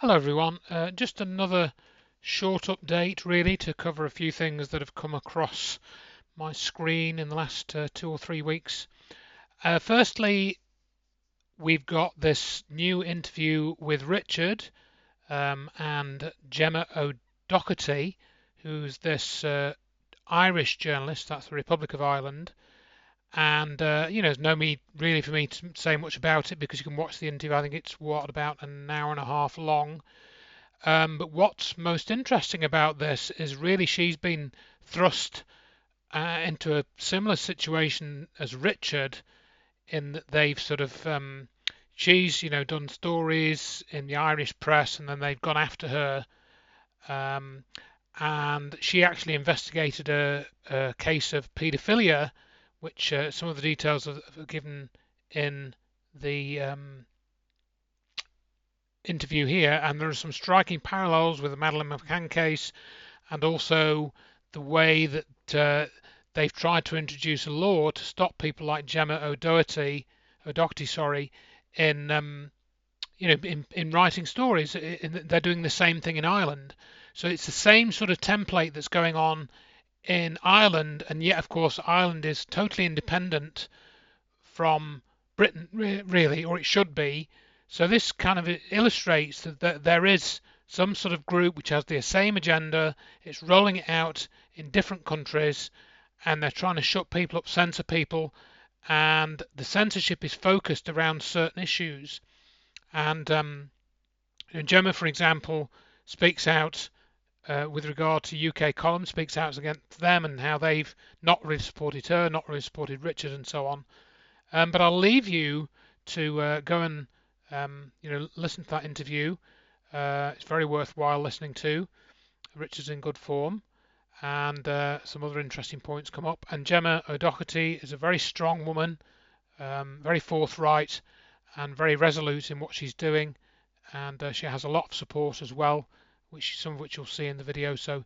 Hello everyone, just another short update really to cover a few things that have come across my screen in the last 2 or 3 weeks. Firstly, we've got this new interview with Richard and Gemma O'Doherty, who's this Irish journalist, that's the Republic of Ireland. And there's no need really for me to say much about it because you can watch the interview. I think it's about an hour and a half long. But what's most interesting about this is really she's been thrust into a similar situation as Richard in that they've sort of she's done stories in the Irish press and then they've gone after her, um, and she actually investigated a case of paedophilia, which some of the details are given in the interview here, and there are some striking parallels with the Madeleine McCann case, and also the way that they've tried to introduce a law to stop people like Gemma O'Doherty, in in writing stories. They're doing the same thing in Ireland, so it's the same sort of template that's going on in Ireland, and yet of course Ireland is totally independent from Britain, really, or it should be. So this kind of illustrates that there is some sort of group which has the same agenda. It's rolling it out in different countries, and they're trying to shut people up, censor people, and the censorship is focused around certain issues. And Gemma, for example, speaks out with regard to UK columns, speaks out against them and how they've not really supported her, not really supported Richard, and so on. But I'll leave you to go and listen to that interview. It's very worthwhile listening to. Richard's in good form, and some other interesting points come up. And Gemma O'Doherty is a very strong woman, very forthright, and very resolute in what she's doing. And she has a lot of support as well, some of which you'll see in the video. So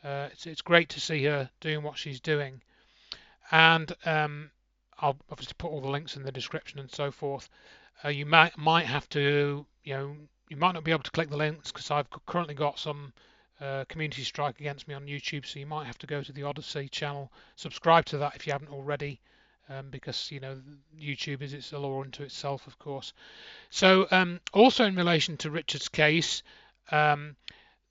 it's great to see her doing what she's doing. And I'll obviously put all the links in the description and so forth. You might have to, you might not be able to click the links because I've currently got some community strike against me on YouTube, so you might have to go to the Odyssey channel, subscribe to that if you haven't already, because YouTube is its a law unto itself, of course. So also in relation to Richard's case,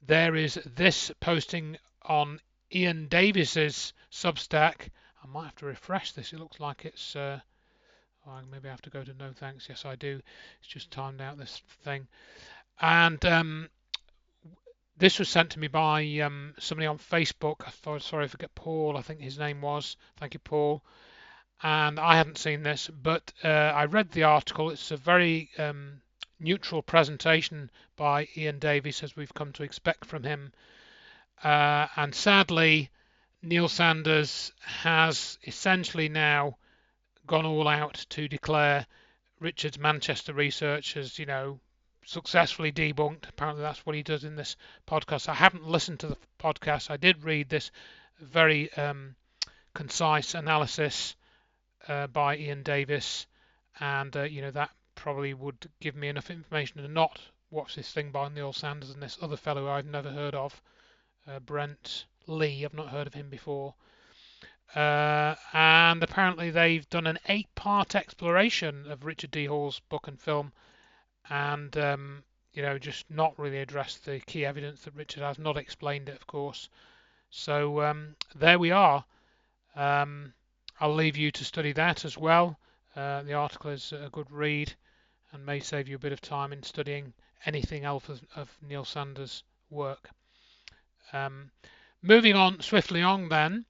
there is this posting on Ian Davis's Substack. I might have to refresh this. It looks like it's maybe I have to go to no thanks. Yes, I do. It's just timed out this thing. And this was sent to me by somebody on Facebook. Sorry, I forget, Paul, I think his name was. Thank you, Paul. And I hadn't seen this, but I read the article. It's a very neutral presentation by Ian Davis, as we've come to expect from him. And sadly, Neil Sanders has essentially now gone all out to declare Richard's Manchester research as, successfully debunked. Apparently that's what he does in this podcast. I haven't listened to the podcast. I did read this very concise analysis by Ian Davis, and that probably would give me enough information to not watch this thing by Neil Sanders and this other fellow I've never heard of, Brent Lee. I've not heard of him before. And apparently they've done an 8-part exploration of Richard D. Hall's book and film, and just not really addressed the key evidence that Richard has, not explained it, of course. So there we are. I'll leave you to study that as well. The article is a good read and may save you a bit of time in studying anything else of Neil Sanders' work. Moving on swiftly on then,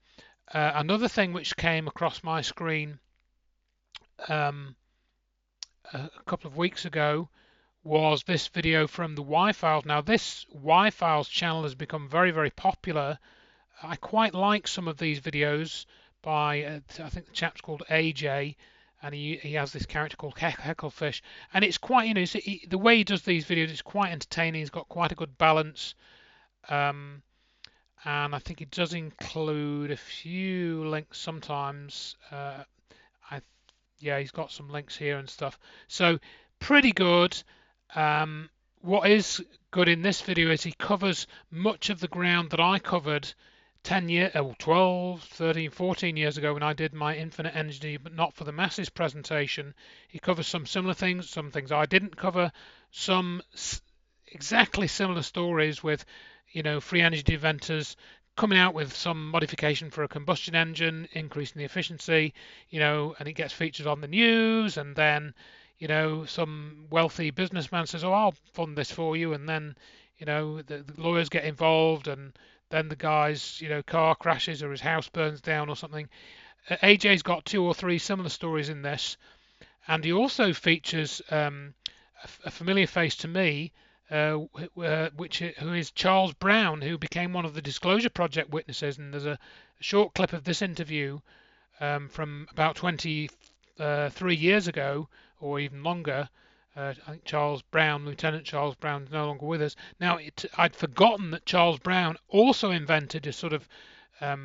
another thing which came across my screen a couple of weeks ago was this video from the Y-Files. Now this Y-Files channel has become very, very popular. I quite like some of these videos by, I think the chap's called AJ, and he has this character called Hecklefish, and it's quite, the way he does these videos is quite entertaining. He's got quite a good balance, and I think it does include a few links sometimes. Yeah, he's got some links here and stuff. So pretty good. what is good in this video is he covers much of the ground that I covered 10 years, 12, 13, 14 years ago when I did my Infinite Energy but Not for the Masses presentation. He covers some similar things, some things I didn't cover, some exactly similar stories with, free energy inventors coming out with some modification for a combustion engine, increasing the efficiency, and it gets featured on the news, and then, some wealthy businessman says, "Oh, I'll fund this for you," and then, the lawyers get involved, and then the guy's, car crashes or his house burns down or something. AJ's got 2 or 3 similar stories in this, and he also features a familiar face to me, who is Charles Brown, who became one of the Disclosure Project witnesses. And there's a short clip of this interview from about 23 years ago, or even longer. I think Charles Brown, Lieutenant Charles Brown, is no longer with us. Now, I'd forgotten that Charles Brown also invented a sort of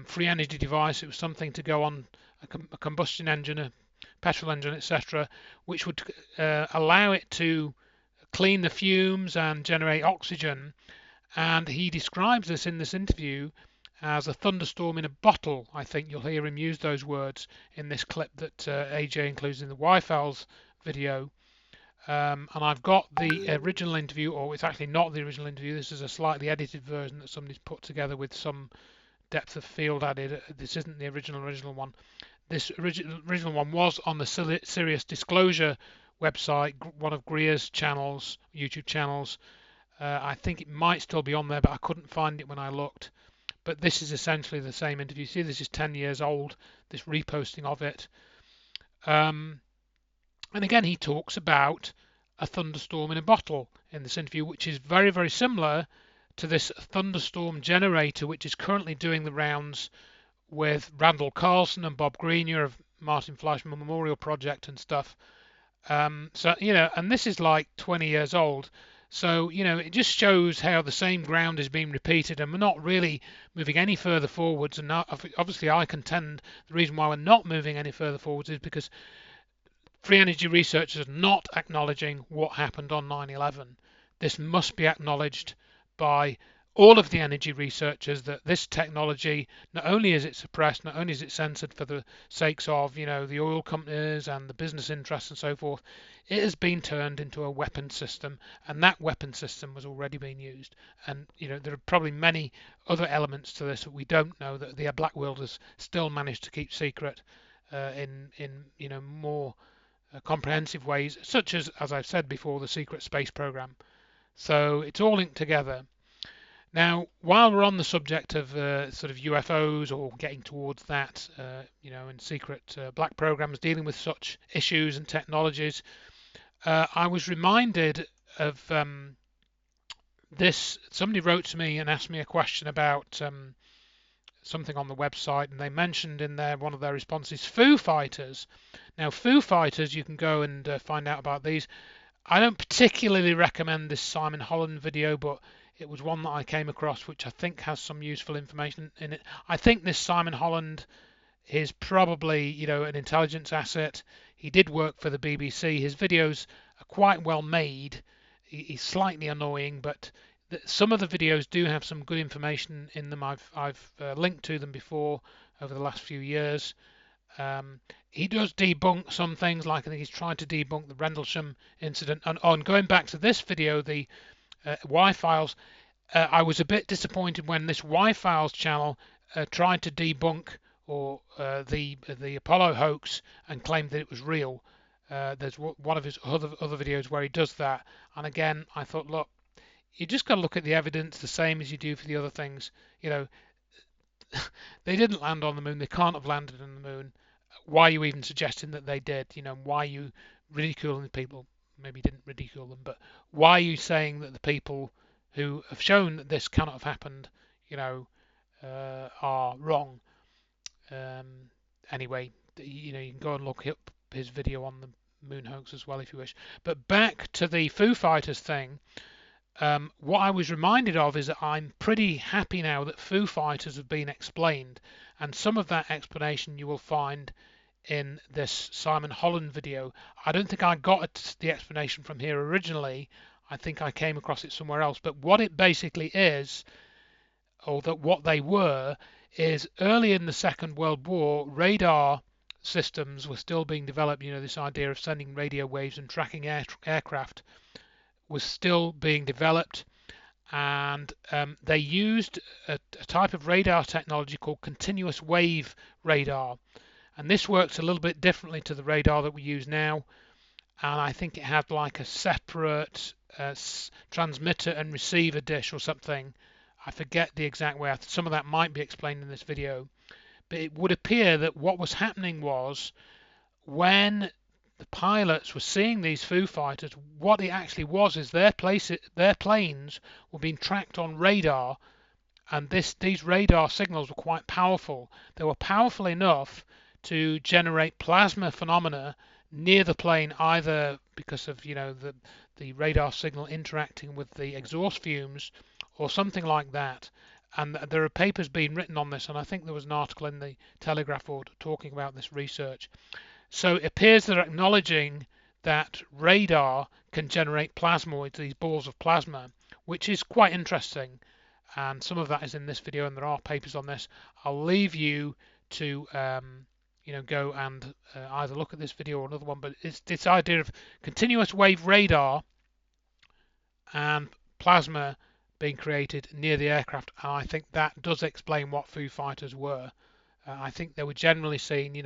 free energy device. It was something to go on a combustion engine, a petrol engine, etc., which would allow it to clean the fumes and generate oxygen. And he describes this in this interview as a thunderstorm in a bottle. I think you'll hear him use those words in this clip that AJ includes in the Wi-Files video. And I've got the original interview, or it's actually not the original interview. This is a slightly edited version that somebody's put together with some depth of field added. This isn't the original one. This original one was on the Serious Disclosure website, one of Greer's channels, YouTube channels. I think it might still be on there, but I couldn't find it when I looked. But this is essentially the same interview. See, this is 10 years old, this reposting of it. And again, he talks about a thunderstorm in a bottle in this interview, which is very, very similar to this thunderstorm generator, which is currently doing the rounds with Randall Carlson and Bob Greenyer of Martin Fleischmann Memorial Project and stuff. So, and this is like 20 years old. So, it just shows how the same ground is being repeated, and we're not really moving any further forwards. And obviously, I contend the reason why we're not moving any further forwards is because free energy researchers are not acknowledging what happened on 9/11. This must be acknowledged by all of the energy researchers, that this technology, not only is it suppressed, not only is it censored for the sakes of, the oil companies and the business interests and so forth, it has been turned into a weapon system, and that weapon system was already being used. And, there are probably many other elements to this that we don't know, that the Black World has still managed to keep secret in more comprehensive ways, such as I've said before, the secret space program. So it's all linked together. Now, while we're on the subject of sort of UFOs, or getting towards that, and secret black programs dealing with such issues and technologies, I was reminded of this. Somebody wrote to me and asked me a question about something on the website, and they mentioned in there, one of their responses, Foo Fighters. Now, Foo Fighters, you can go and find out about these. I don't particularly recommend this Simon Holland video, but it was one that I came across which I think has some useful information in it. I think this Simon Holland is probably, an intelligence asset. He did work for the BBC. His videos are quite well made. He's slightly annoying, but some of the videos do have some good information in them. I've linked to them before over the last few years. He does debunk some things, like I think he's trying to debunk the Rendlesham incident. And on going back to this video, the Y-Files, I was a bit disappointed when this Y-Files channel tried to debunk the Apollo hoax and claimed that it was real. There's one of his other videos where he does that, and again I thought, look, you just got to look at the evidence the same as you do for the other things. They didn't land on the moon. They can't have landed on the moon. Why are you even suggesting that they did? Why are you ridiculing the people? Maybe you didn't ridicule them, but why are you saying that the people who have shown that this cannot have happened, are wrong? Anyway, you can go and look up his video on the moon hoax as well if you wish. But back to the Foo Fighters thing. What I was reminded of is that I'm pretty happy now that Foo Fighters have been explained, and some of that explanation you will find in this Simon Holland video. I don't think I got the explanation from here originally. I think I came across it somewhere else. But what it basically is, or that what they were, is early in the Second World War, radar systems were still being developed. This idea of sending radio waves and tracking aircraft was still being developed, and they used a type of radar technology called continuous wave radar. And this works a little bit differently to the radar that we use now. And I think it had like a separate transmitter and receiver dish or something. I forget the exact way. Some of that might be explained in this video. But it would appear that what was happening was, when the pilots were seeing these Foo Fighters, what it actually was is their planes were being tracked on radar, and these radar signals were quite powerful. They were powerful enough to generate plasma phenomena near the plane, either because of the radar signal interacting with the exhaust fumes or something like that. And there are papers being written on this, and I think there was an article in the Telegraph talking about this research. So it appears they're acknowledging that radar can generate plasmoids, these balls of plasma, which is quite interesting. And some of that is in this video, and there are papers on this. I'll leave you to go and either look at this video or another one, but it's this idea of continuous wave radar and plasma being created near the aircraft, and I think that does explain what Foo Fighters were. I think they were generally seen,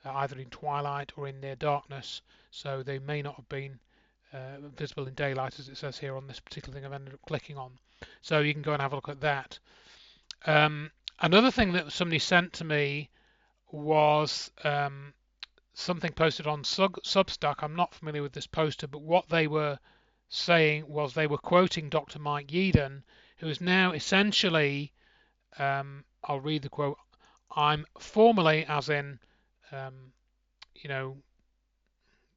either in twilight or in near darkness, so they may not have been visible in daylight, as it says here on this particular thing I've ended up clicking on. So you can go and have a look at that. Another thing that somebody sent to me was something posted on Substack. I'm not familiar with this poster, but what they were saying was they were quoting Dr. Mike Yeadon, who is now essentially, I'll read the quote, "I'm formally," as in,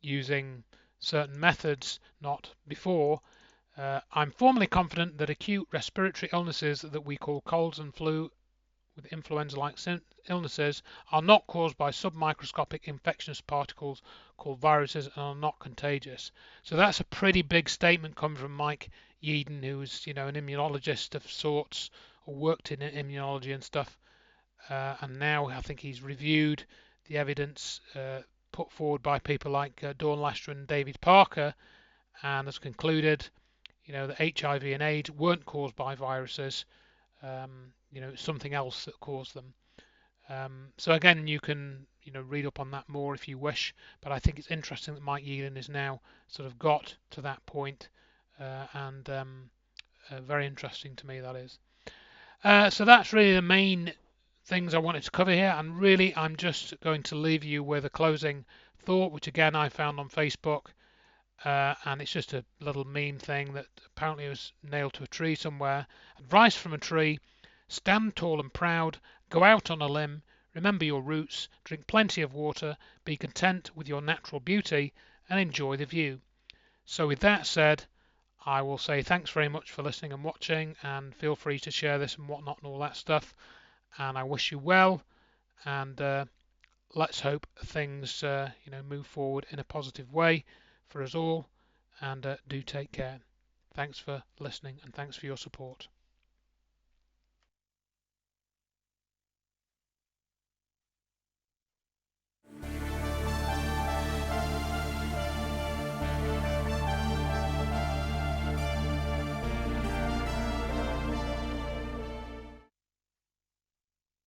using certain methods, not before, "I'm formally confident that acute respiratory illnesses that we call colds and flu with influenza-like illnesses are not caused by submicroscopic infectious particles called viruses and are not contagious." So that's a pretty big statement coming from Mike Yeadon, who's an immunologist of sorts, or worked in immunology and stuff, and now I think he's reviewed the evidence put forward by people like Dawn Lester and David Parker, and has concluded that HIV and AIDS weren't caused by viruses. Something else that caused them. So again, you can read up on that more if you wish, but I think it's interesting that Mike Yeadon has now sort of got to that point, and very interesting to me, that is. So that's really the main things I wanted to cover here, and really I'm just going to leave you with a closing thought, which again I found on Facebook, and it's just a little meme thing that apparently was nailed to a tree somewhere. Advice from a tree: stand tall and proud, go out on a limb, remember your roots, drink plenty of water, be content with your natural beauty, and enjoy the view. So with that said, I will say thanks very much for listening and watching, and feel free to share this and whatnot and all that stuff. And I wish you well, and let's hope things move forward in a positive way for us all, and do take care. Thanks for listening, and thanks for your support.